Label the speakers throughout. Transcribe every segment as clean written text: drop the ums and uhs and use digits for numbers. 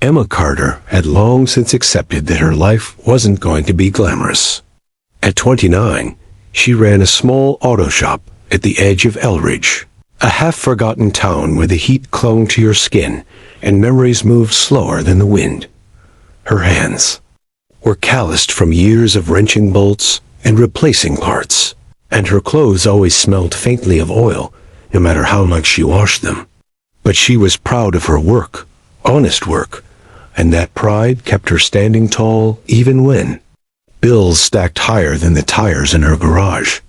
Speaker 1: Emma Carter had long since accepted that her life wasn't going to be glamorous. At 29, she ran a small auto shop at the edge of Elridge, a half-forgotten town where the heat clung to your skin and memories moved slower than the wind. Her hands were calloused from years of wrenching bolts and replacing parts, and her clothes always smelled faintly of oil, no matter how much she washed them. But she was proud of her work, honest work, and that pride kept her standing tall even when bills stacked higher than the tires in her garage.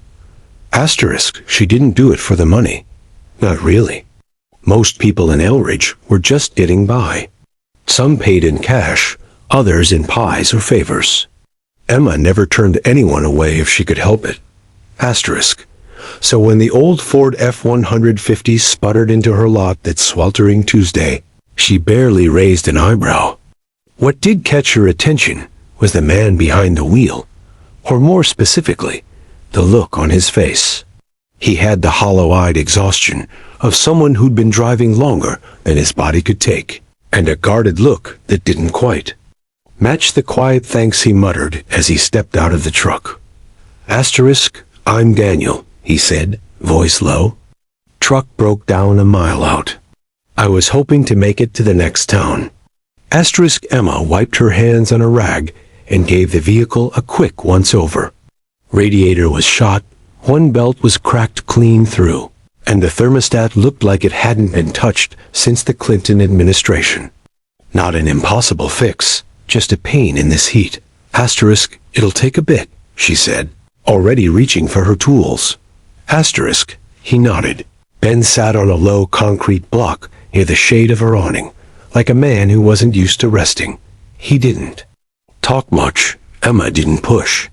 Speaker 1: Asterisk, she didn't do it for the money. Not really. Most people in Elridge were just getting by. Some paid in cash, others in pies or favors. Emma never turned anyone away if she could help it. Asterisk. So when the old Ford F-150 sputtered into her lot that sweltering Tuesday, she barely raised an eyebrow. What did catch her attention was the man behind the wheel, or more specifically, the look on his face. He had the hollow-eyed exhaustion of someone who'd been driving longer than his body could take, and a guarded look that didn't quite match the quiet thanks he muttered as he stepped out of the truck. Asterisk, I'm Daniel, he said, voice low. Truck broke down a mile out. I was hoping to make it to the next town. Asterisk Emma wiped her hands on a rag and gave the vehicle a quick once-over. Radiator was shot, one belt was cracked clean through, and the thermostat looked like it hadn't been touched since the Clinton administration. Not an impossible fix, just a pain in this heat. Asterisk, it'll take a bit, she said, already reaching for her tools. Asterisk, he nodded. Ben sat on a low concrete block near the shade of her awning, like a man who wasn't used to resting. He didn't talk much. Emma didn't push.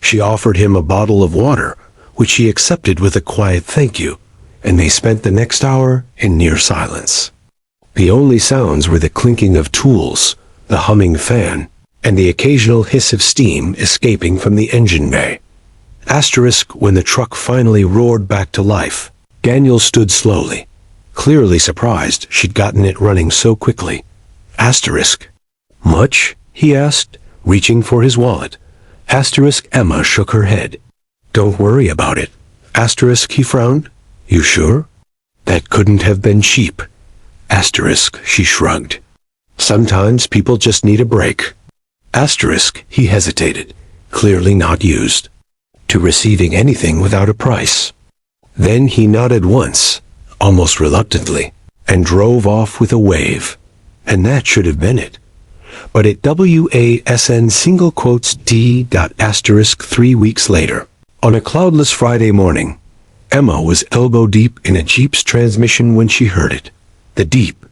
Speaker 1: She offered him a bottle of water, which he accepted with a quiet thank you, and they spent the next hour in near silence. The only sounds were the clinking of tools, the humming fan, and the occasional hiss of steam escaping from the engine bay. Asterisk, when the truck finally roared back to life, Daniel stood slowly, clearly surprised she'd gotten it running so quickly. Asterisk. Much? He asked, reaching for his wallet. Asterisk Emma shook her head. Don't worry about it. Asterisk, he frowned. You sure? That couldn't have been cheap. Asterisk, she shrugged. Sometimes people just need a break. Asterisk, he hesitated, clearly not used to receiving anything without a price. Then he nodded once, almost reluctantly, and drove off with a wave. And that should have been it. But at WASN single quotes D. Asterisk 3 weeks later, on a cloudless Friday morning, Emma was elbow deep in a Jeep's transmission when she heard it. The deep,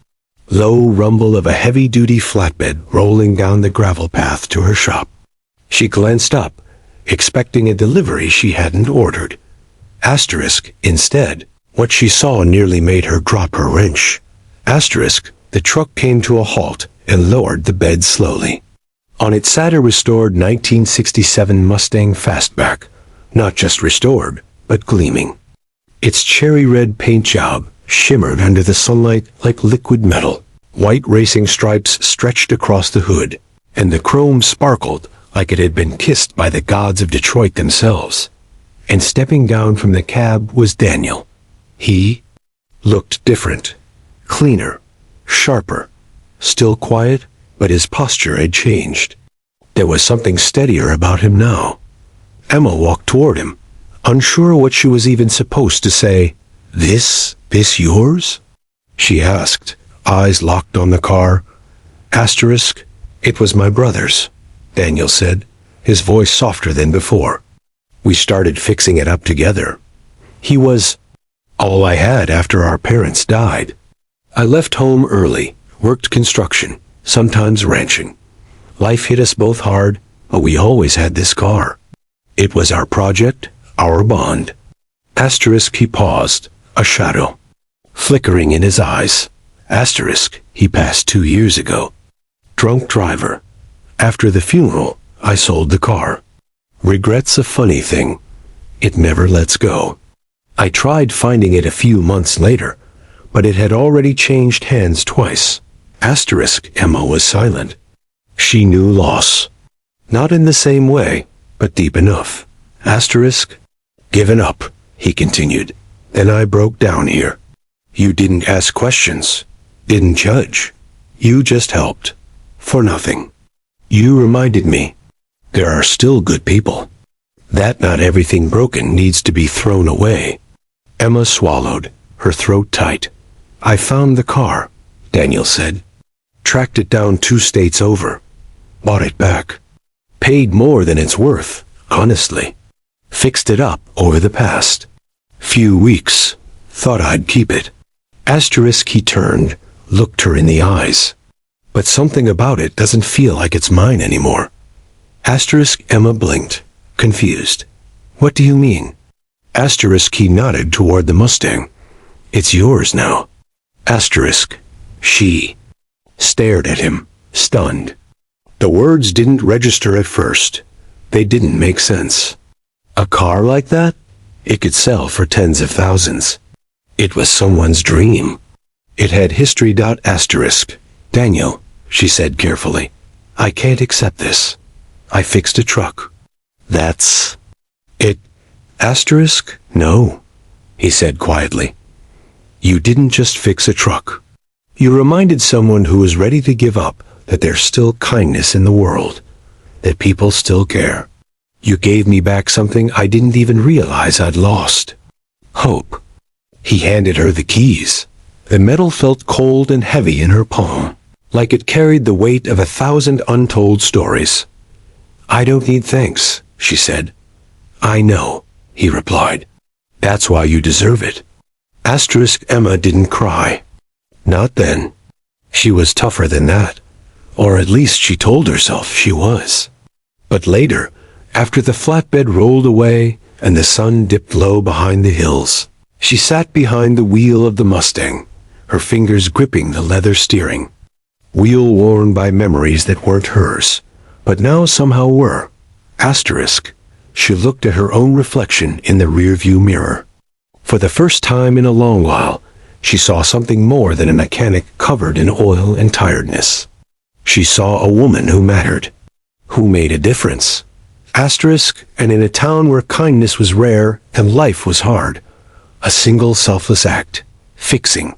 Speaker 1: low rumble of a heavy-duty flatbed rolling down the gravel path to her shop. She glanced up, expecting a delivery she hadn't ordered. Asterisk, instead, what she saw nearly made her drop her wrench. Asterisk, the truck came to a halt and lowered the bed slowly. On it sat a restored 1967 Mustang Fastback, not just restored, but gleaming. Its cherry-red paint job shimmered under the sunlight like liquid metal. White racing stripes stretched across the hood, and the chrome sparkled like it had been kissed by the gods of Detroit themselves. And stepping down from the cab was Daniel. He looked different, cleaner, sharper, still quiet, but his posture had changed. There was something steadier about him now. Emma walked toward him, unsure what she was even supposed to say. This yours? She asked, eyes locked on the car. Asterisk, it was my brother's, Daniel said, his voice softer than before. We started fixing it up together. He was all I had after our parents died. I left home early, worked construction, sometimes ranching. Life hit us both hard, but we always had this car. It was our project, our bond. Asterisk, he paused, a shadow flickering in his eyes. Asterisk, he passed 2 years ago. Drunk driver. After the funeral, I sold the car. Regret's a funny thing. It never lets go. I tried finding it a few months later, but it had already changed hands twice. Asterisk. Emma was silent. She knew loss. Not in the same way, but deep enough. Asterisk. Given up, he continued. Then I broke down here. You didn't ask questions. Didn't judge. You just helped. For nothing. You reminded me. There are still good people. That not everything broken needs to be thrown away. Emma swallowed, her throat tight. I found the car, Daniel said. Tracked it down 2 states over. Bought it back. Paid more than it's worth, honestly. Fixed it up over the past few weeks. Thought I'd keep it. Asterisk. He turned, looked her in the eyes. But something about it doesn't feel like it's mine anymore. Asterisk. Emma blinked, confused. What do you mean? Asterisk. He nodded toward the Mustang. It's yours now. Asterisk. She stared at him, stunned. The words didn't register at first. They didn't make sense. A car like that? It could sell for tens of thousands. It was someone's dream. It had history. Asterisk. Daniel, she said carefully. I can't accept this. I fixed a truck. That's it. Asterisk. No, he said quietly. You didn't just fix a truck. You reminded someone who was ready to give up that there's still kindness in the world, that people still care. You gave me back something I didn't even realize I'd lost. Hope. He handed her the keys. The metal felt cold and heavy in her palm, like it carried the weight of 1,000 untold stories. I don't need thanks, she said. I know, he replied. That's why you deserve it. Asterisk. Emma didn't cry. Not then. She was tougher than that. Or at least she told herself she was. But later, after the flatbed rolled away and the sun dipped low behind the hills, she sat behind the wheel of the Mustang, her fingers gripping the leather steering. Wheel worn by memories that weren't hers, but now somehow were. Asterisk. She looked at her own reflection in the rearview mirror. For the first time in a long while, she saw something more than a mechanic covered in oil and tiredness. She saw a woman who mattered, who made a difference. Asterisk. And in a town where kindness was rare and life was hard, a single selfless act, fixing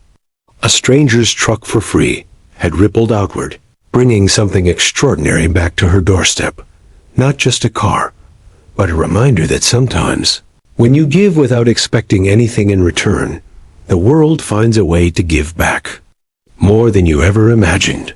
Speaker 1: a stranger's truck for free, had rippled outward, bringing something extraordinary back to her doorstep. Not just a car, but a reminder that sometimes, when you give without expecting anything in return, the world finds a way to give back more than you ever imagined.